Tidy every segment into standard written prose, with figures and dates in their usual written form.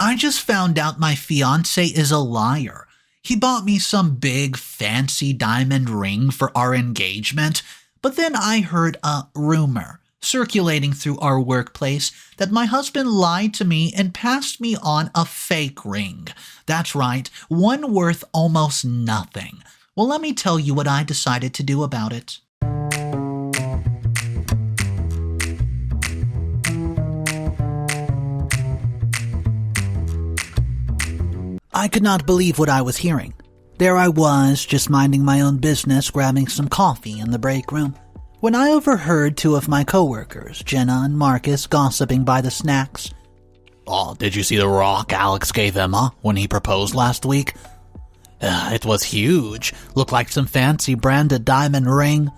I just found out my fiance is a liar. He bought me some big, fancy diamond ring for our engagement, but then I heard a rumor circulating through our workplace that my husband lied to me and passed me on a fake ring. That's right, one worth almost nothing. Well, let me tell you what I decided to do about it. I could not believe what I was hearing. There I was, just minding my own business, grabbing some coffee in the break room, when I overheard two of my coworkers, Jenna and Marcus, gossiping by the snacks. Oh, did you see the rock Alex gave Emma when he proposed last week? It was huge. Looked like some fancy branded diamond ring.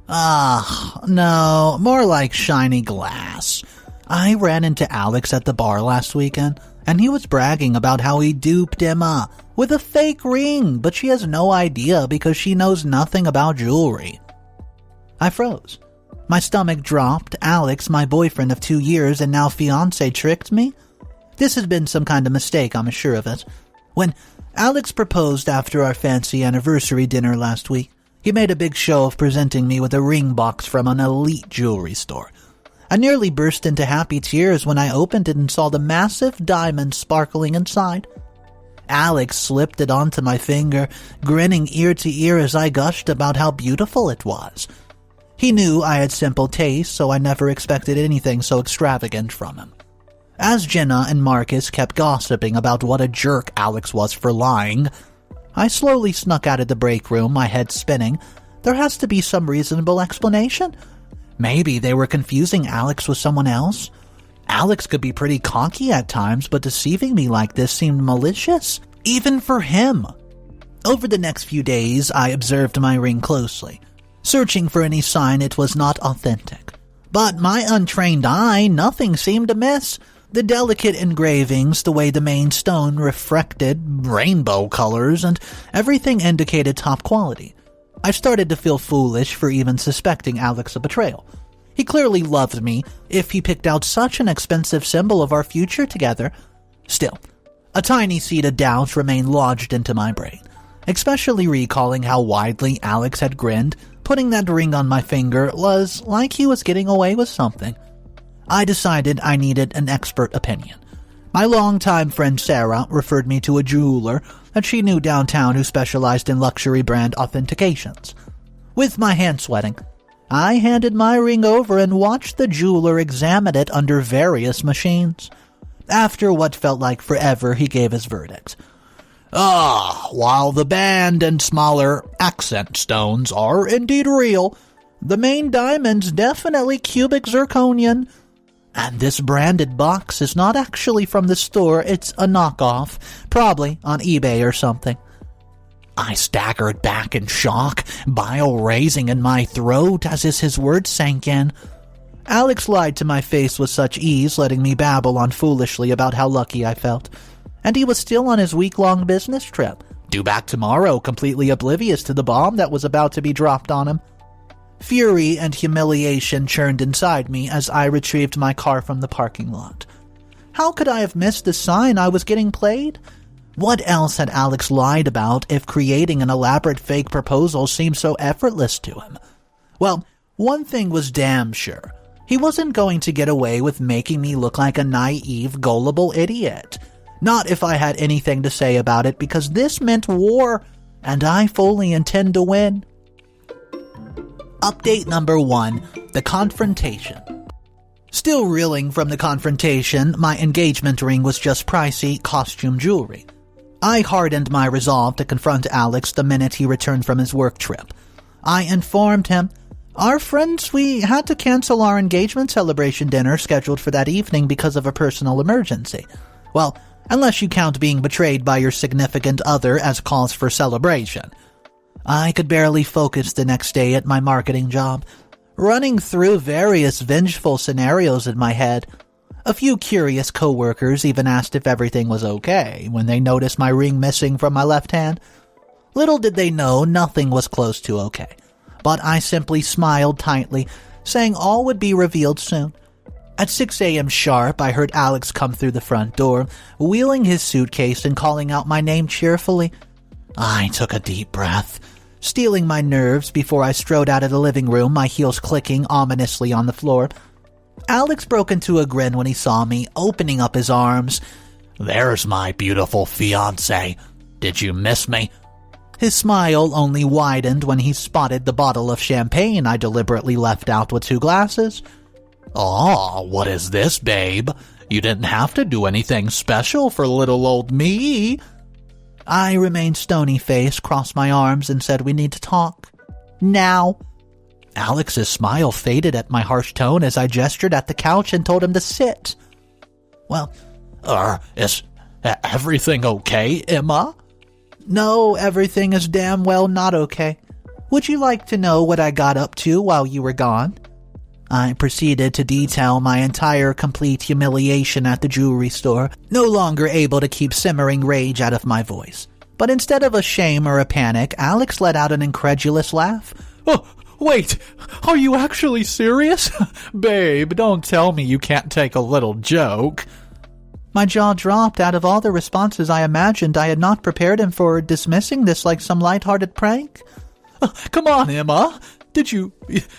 No, more like shiny glass. I ran into Alex at the bar last weekend, and he was bragging about how he duped Emma with a fake ring, but she has no idea because she knows nothing about jewelry. I froze. My stomach dropped. Alex, my boyfriend of 2 years and now fiance, tricked me? This has been some kind of mistake, I'm sure of it. When Alex proposed after our fancy anniversary dinner last week, he made a big show of presenting me with a ring box from an elite jewelry store. I nearly burst into happy tears when I opened it and saw the massive diamond sparkling inside. Alex slipped it onto my finger, grinning ear to ear as I gushed about how beautiful it was. He knew I had simple taste, so I never expected anything so extravagant from him. As Jenna and Marcus kept gossiping about what a jerk Alex was for lying, I slowly snuck out of the break room, my head spinning. There has to be some reasonable explanation. Maybe they were confusing Alex with someone else. Alex could be pretty cocky at times, but deceiving me like this seemed malicious, even for him. Over the next few days, I observed my ring closely, searching for any sign it was not authentic. But my untrained eye, nothing seemed amiss. The delicate engravings, the way the main stone reflected rainbow colors, and everything indicated top quality. I started to feel foolish for even suspecting Alex of betrayal. He clearly loved me if he picked out such an expensive symbol of our future together. Still, a tiny seed of doubt remained lodged into my brain, especially recalling how widely Alex had grinned. Putting that ring on my finger was like he was getting away with something. I decided I needed an expert opinion. My longtime friend Sarah referred me to a jeweler that she knew downtown who specialized in luxury brand authentications. With my hand sweating, I handed my ring over and watched the jeweler examine it under various machines. After what felt like forever, he gave his verdict. While the band and smaller accent stones are indeed real, the main diamond's definitely cubic zirconian. And this branded box is not actually from the store, it's a knockoff, probably on eBay or something. I staggered back in shock, bile raising in my throat as his words sank in. Alex lied to my face with such ease, letting me babble on foolishly about how lucky I felt. And he was still on his week-long business trip, due back tomorrow, completely oblivious to the bomb that was about to be dropped on him. Fury and humiliation churned inside me as I retrieved my car from the parking lot. How could I have missed the sign I was getting played? What else had Alex lied about if creating an elaborate fake proposal seemed so effortless to him? Well, one thing was damn sure. He wasn't going to get away with making me look like a naive, gullible idiot. Not if I had anything to say about it, because this meant war, and I fully intend to win. Update number 1, the confrontation. Still reeling from the confrontation, my engagement ring was just pricey costume jewelry. I hardened my resolve to confront Alex the minute he returned from his work trip. I informed him, "Our friends, we had to cancel our engagement celebration dinner scheduled for that evening because of a personal emergency. Well, unless you count being betrayed by your significant other as cause for celebration." I could barely focus the next day at my marketing job, running through various vengeful scenarios in my head. A few curious coworkers even asked if everything was okay when they noticed my ring missing from my left hand. Little did they know nothing was close to okay, but I simply smiled tightly, saying all would be revealed soon. At 6 a.m. sharp, I heard Alex come through the front door, wheeling his suitcase and calling out my name cheerfully. I took a deep breath, steeling my nerves before I strode out of the living room, my heels clicking ominously on the floor. Alex broke into a grin when he saw me, opening up his arms. "There's my beautiful fiance. Did you miss me?" His smile only widened when he spotted the bottle of champagne I deliberately left out with 2 glasses. "Oh, what is this, babe? You didn't have to do anything special for little old me." I remained stony-faced, crossed my arms, and said we need to talk. Now. Alex's smile faded at my harsh tone as I gestured at the couch and told him to sit. "Well, is everything okay, Emma?" "No, everything is damn well not okay. Would you like to know what I got up to while you were gone?" I proceeded to detail my entire complete humiliation at the jewelry store, no longer able to keep simmering rage out of my voice. But instead of a shame or a panic, Alex let out an incredulous laugh. "Oh, wait, are you actually serious? Babe, don't tell me you can't take a little joke." My jaw dropped. Out of all the responses I imagined, I had not prepared him for dismissing this like some lighthearted prank. "Come on, Emma. Did you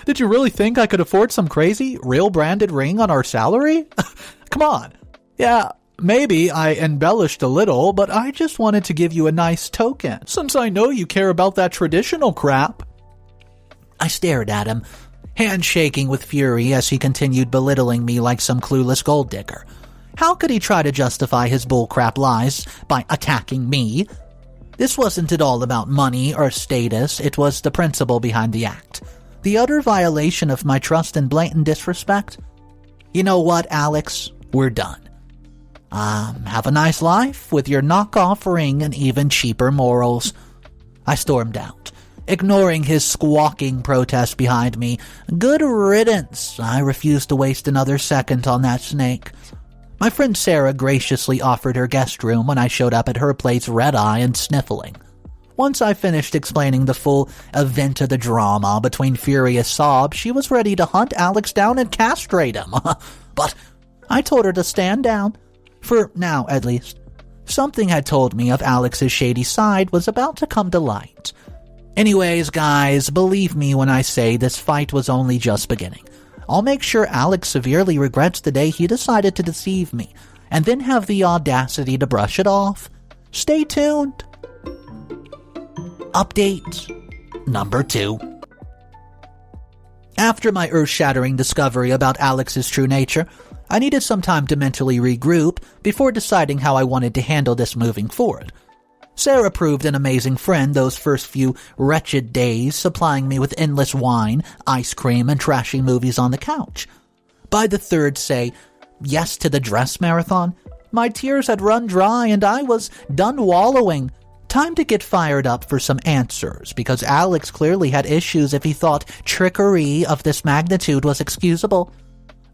really think I could afford some crazy, real branded ring on our salary? Come on. Yeah, maybe I embellished a little, but I just wanted to give you a nice token, since I know you care about that traditional crap." I stared at him, hand shaking with fury as he continued belittling me like some clueless gold digger. How could he try to justify his bullcrap lies by attacking me? This wasn't at all about money or status, it was the principle behind the act. The utter violation of my trust and blatant disrespect. You know what, Alex? We're done. Have a nice life with your knockoff ring and even cheaper morals. I stormed out, ignoring his squawking protest behind me. Good riddance. I refused to waste another second on that snake. My friend Sarah graciously offered her guest room when I showed up at her place red-eye and sniffling. Once I finished explaining the full event of the drama between furious sobs, she was ready to hunt Alex down and castrate him. But I told her to stand down, for now at least. Something had told me of Alex's shady side was about to come to light. Anyways, guys, believe me when I say this fight was only just beginning. I'll make sure Alex severely regrets the day he decided to deceive me, and then have the audacity to brush it off. Stay tuned. Update number 2. After my earth-shattering discovery about Alex's true nature, I needed some time to mentally regroup before deciding how I wanted to handle this moving forward. Sarah proved an amazing friend those first few wretched days, supplying me with endless wine, ice cream, and trashy movies on the couch. By the third, say, yes to the dress marathon, my tears had run dry and I was done wallowing. Time to get fired up for some answers, because Alex clearly had issues if he thought trickery of this magnitude was excusable.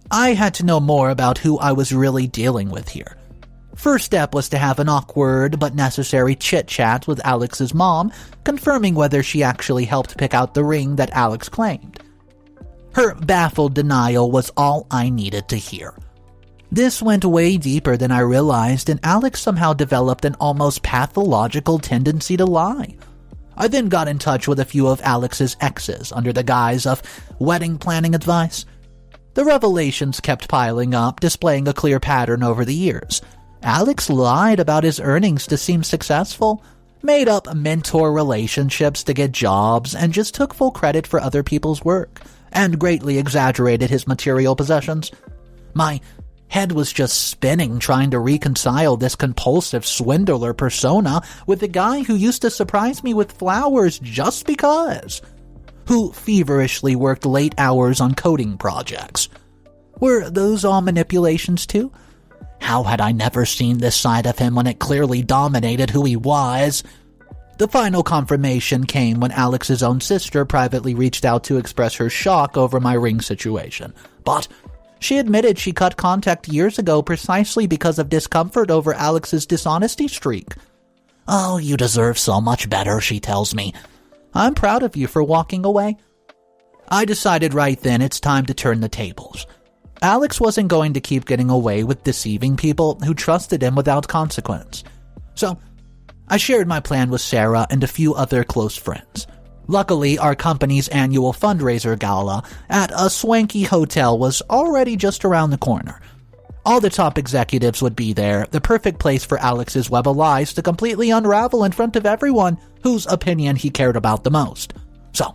I had to know more about who I was really dealing with here. First step was to have an awkward but necessary chit-chat with Alex's mom, confirming whether she actually helped pick out the ring that Alex claimed. Her baffled denial was all I needed to hear. This went way deeper than I realized, and Alex somehow developed an almost pathological tendency to lie. I then got in touch with a few of Alex's exes under the guise of wedding planning advice. The revelations kept piling up, displaying a clear pattern over the years. Alex lied about his earnings to seem successful, made up mentor relationships to get jobs, and just took full credit for other people's work, and greatly exaggerated his material possessions. My head was just spinning trying to reconcile this compulsive swindler persona with the guy who used to surprise me with flowers just because, who feverishly worked late hours on coding projects. Were those all manipulations too? How had I never seen this side of him when it clearly dominated who he was? The final confirmation came when Alex's own sister privately reached out to express her shock over my ring situation. But she admitted she cut contact years ago precisely because of discomfort over Alex's dishonesty streak. "Oh, you deserve so much better," she tells me. "I'm proud of you for walking away." I decided right then it's time to turn the tables. Alex wasn't going to keep getting away with deceiving people who trusted him without consequence. So, I shared my plan with Sarah and a few other close friends. Luckily, our company's annual fundraiser gala at a swanky hotel was already just around the corner. All the top executives would be there, the perfect place for Alex's web of lies to completely unravel in front of everyone whose opinion he cared about the most. So,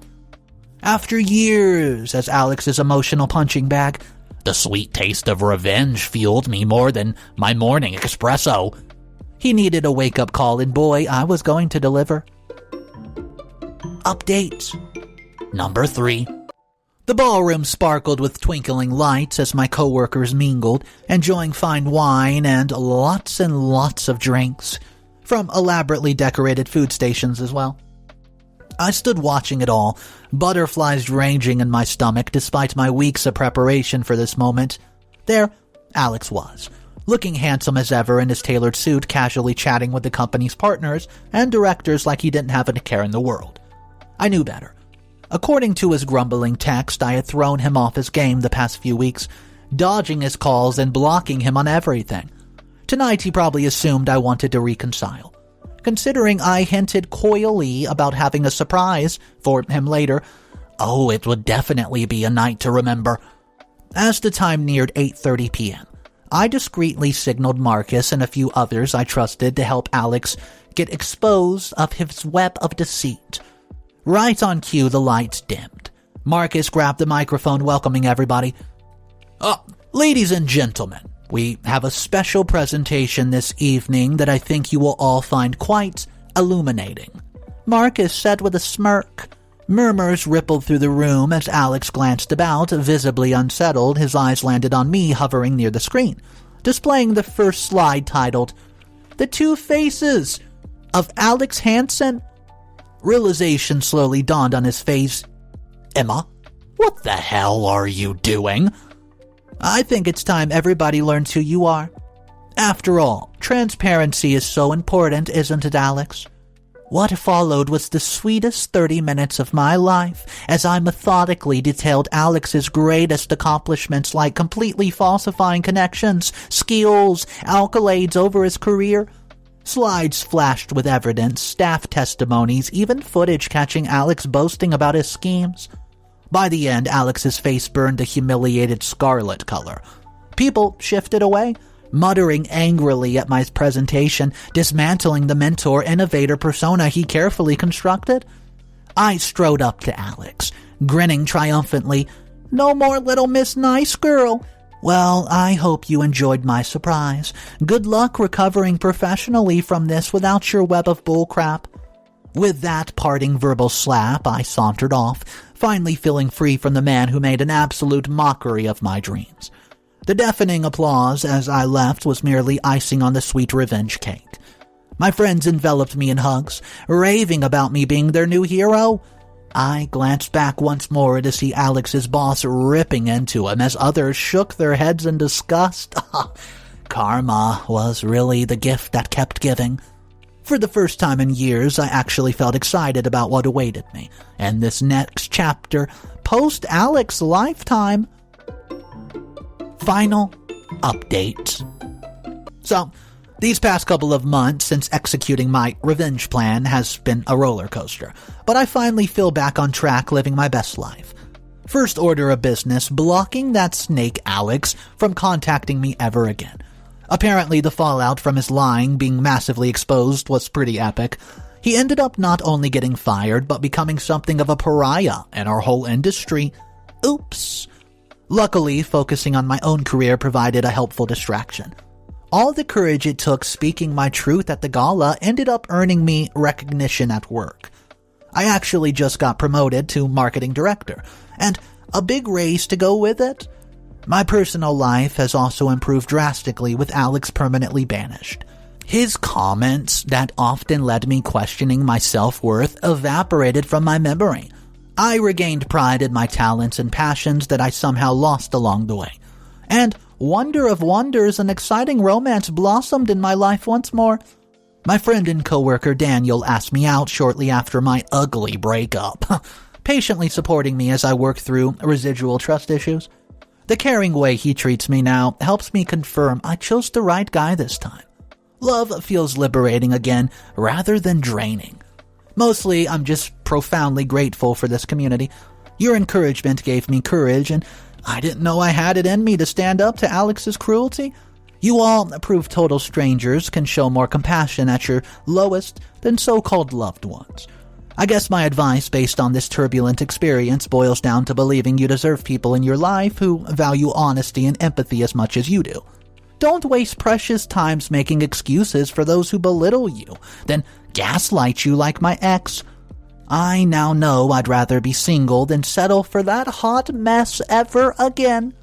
after years as Alex's emotional punching bag, the sweet taste of revenge fueled me more than my morning espresso. He needed a wake-up call, and boy, I was going to deliver. Update. Number 3. The ballroom sparkled with twinkling lights as my coworkers mingled, enjoying fine wine and lots of drinks, from elaborately decorated food stations as well. I stood watching it all, butterflies ranging in my stomach despite my weeks of preparation for this moment. There, Alex was, looking handsome as ever in his tailored suit, casually chatting with the company's partners and directors like he didn't have a care in the world. I knew better. According to his grumbling text, I had thrown him off his game the past few weeks, dodging his calls and blocking him on everything. Tonight he probably assumed I wanted to reconcile. Considering I hinted coyly about having a surprise for him later, it would definitely be a night to remember. As the time neared 8:30 p.m., I discreetly signaled Marcus and a few others I trusted to help Alex get exposed of his web of deceit. Right on cue, the lights dimmed. Marcus grabbed the microphone, welcoming everybody. Ladies and gentlemen, we have a special presentation this evening that I think you will all find quite illuminating, Marcus said with a smirk. Murmurs rippled through the room as Alex glanced about, visibly unsettled. His eyes landed on me, hovering near the screen, displaying the first slide titled, "The Two Faces of Alex Hansen." Realization slowly dawned on his face. "Emma, what the hell are you doing?" "I think it's time everybody learns who you are. After all, transparency is so important, isn't it, Alex?" What followed was the sweetest 30 minutes of my life, as I methodically detailed Alex's greatest accomplishments, like completely falsifying connections, skills, accolades over his career. Slides flashed with evidence, staff testimonies, even footage catching Alex boasting about his schemes. By the end, Alex's face burned a humiliated scarlet color. People shifted away, muttering angrily at my presentation, dismantling the mentor-innovator persona he carefully constructed. I strode up to Alex, grinning triumphantly. "No more little Miss Nice Girl. Well, I hope you enjoyed my surprise. Good luck recovering professionally from this without your web of bullcrap." With that parting verbal slap, I sauntered off, finally feeling free from the man who made an absolute mockery of my dreams. The deafening applause as I left was merely icing on the sweet revenge cake. My friends enveloped me in hugs, raving about me being their new hero. I glanced back once more to see Alex's boss ripping into him as others shook their heads in disgust. Karma was really the gift that kept giving. For the first time in years, I actually felt excited about what awaited me, and this next chapter, post-Alex lifetime. Final update. So, these past couple of months since executing my revenge plan has been a roller coaster, but I finally feel back on track living my best life. First order of business, blocking that snake Alex from contacting me ever again. Apparently the fallout from his lying being massively exposed was pretty epic. He ended up not only getting fired, but becoming something of a pariah in our whole industry. Oops. Luckily, focusing on my own career provided a helpful distraction. All the courage it took speaking my truth at the gala ended up earning me recognition at work. I actually just got promoted to marketing director, and a big raise to go with it. My personal life has also improved drastically with Alex permanently banished. His comments that often led me questioning my self-worth evaporated from my memory. I regained pride in my talents and passions that I somehow lost along the way. And wonder of wonders, an exciting romance blossomed in my life once more. My friend and coworker Daniel asked me out shortly after my ugly breakup, patiently supporting me as I worked through residual trust issues. The caring way he treats me now helps me confirm I chose the right guy this time. Love feels liberating again rather than draining. Mostly, I'm just profoundly grateful for this community. Your encouragement gave me courage, and I didn't know I had it in me to stand up to Alex's cruelty. You all prove total strangers can show more compassion at your lowest than so-called loved ones. I guess my advice based on this turbulent experience boils down to believing you deserve people in your life who value honesty and empathy as much as you do. Don't waste precious times making excuses for those who belittle you, then gaslight you like my ex. I now know I'd rather be single than settle for that hot mess ever again.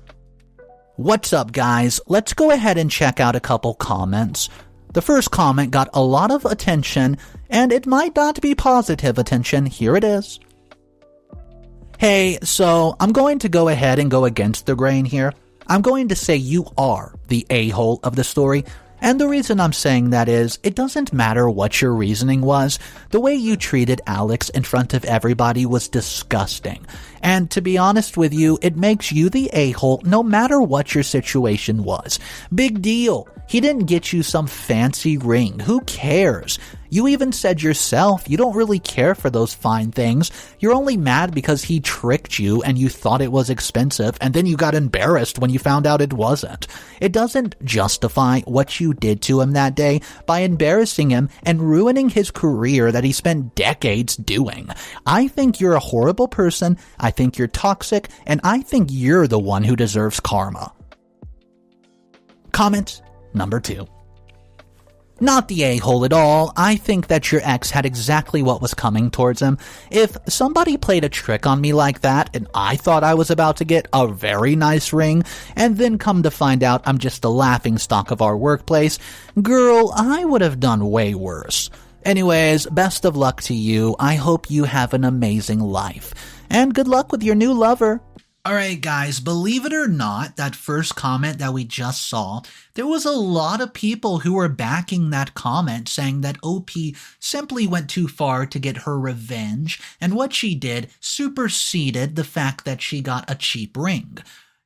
What's up, guys? Let's go ahead and check out a couple comments. The first comment got a lot of attention, and it might not be positive attention. Here it is. Hey, so I'm going to go ahead and go against the grain here. I'm going to say you are the a-hole of the story. And the reason I'm saying that is, it doesn't matter what your reasoning was. The way you treated Alex in front of everybody was disgusting. And to be honest with you, it makes you the a-hole no matter what your situation was. Big deal. He didn't get you some fancy ring. Who cares? You even said yourself you don't really care for those fine things. You're only mad because he tricked you and you thought it was expensive, and then you got embarrassed when you found out it wasn't. It doesn't justify what you did to him that day by embarrassing him and ruining his career that he spent decades doing. I think you're a horrible person, I think you're toxic, and I think you're the one who deserves karma. Comment number 2. Not the a-hole at all. I think that your ex had exactly what was coming towards him. If somebody played a trick on me like that and I thought I was about to get a very nice ring and then come to find out I'm just the laughingstock of our workplace, girl, I would have done way worse. Anyways, best of luck to you. I hope you have an amazing life. And good luck with your new lover. Alright guys, believe it or not, that first comment that we just saw, there was a lot of people who were backing that comment saying that OP simply went too far to get her revenge, and what she did superseded the fact that she got a cheap ring.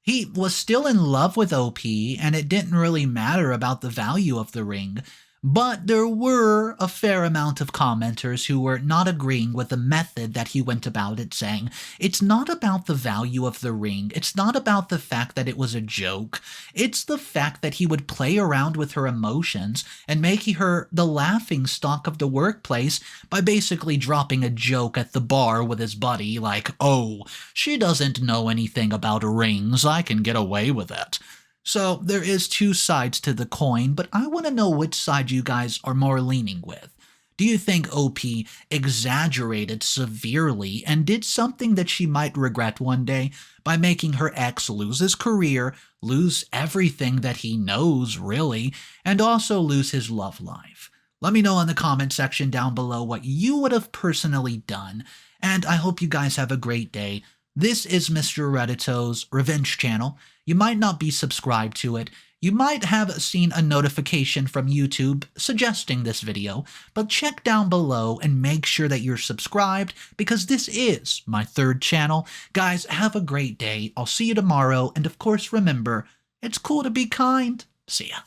He was still in love with OP, and it didn't really matter about the value of the ring. But there were a fair amount of commenters who were not agreeing with the method that he went about it, saying, it's not about the value of the ring, it's not about the fact that it was a joke, it's the fact that he would play around with her emotions and making her the laughingstock of the workplace by basically dropping a joke at the bar with his buddy like, oh, she doesn't know anything about rings, I can get away with it. So there is two sides to the coin, but I want to know which side you guys are more leaning with. Do you think OP exaggerated severely and did something that she might regret one day by making her ex lose his career, lose everything that he knows really, and also lose his love life? Let me know in the comment section down below what you would have personally done, and I hope you guys have a great day. This is Mr. Reddito's Revenge channel. You might not be subscribed to it. You might have seen a notification from YouTube suggesting this video, but check down below and make sure that you're subscribed because this is my third channel. Guys, have a great day. I'll see you tomorrow, and of course remember, it's cool to be kind. See ya.